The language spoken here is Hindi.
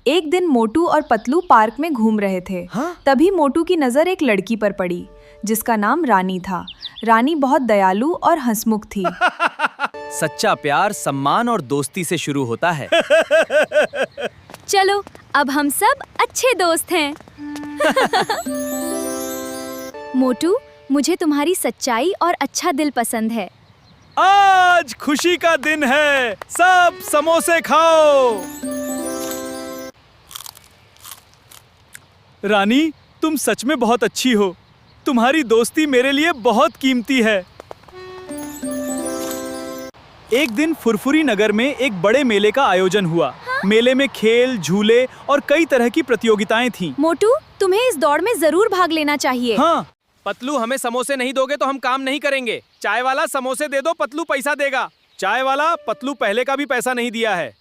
एक दिन मोटू और पतलू पार्क में घूम रहे थे। हाँ? तभी मोटू की नजर एक लड़की पर पड़ी जिसका नाम रानी था। रानी बहुत दयालु और हंसमुख थी। सच्चा प्यार सम्मान और दोस्ती से शुरू होता है। चलो अब हम सब अच्छे दोस्त हैं। मोटू, मुझे तुम्हारी सच्चाई और अच्छा दिल पसंद है। आज खुशी का दिन है, सब समोसे खाओ। रानी, तुम सच में बहुत अच्छी हो। तुम्हारी दोस्ती मेरे लिए बहुत कीमती है। एक दिन फुरफुरी नगर में एक बड़े मेले का आयोजन हुआ। मेले में खेल, झूले और कई तरह की प्रतियोगिताएं थीं। मोटू, तुम्हें इस दौड़ में जरूर भाग लेना चाहिए। हाँ, पतलू, हमें समोसे नहीं दोगे तो हम काम नहीं करेंगे। चाय वाला, समोसे दे दो, पतलू पैसा देगा। चाय वाला, पतलू पहले का भी पैसा नहीं दिया है।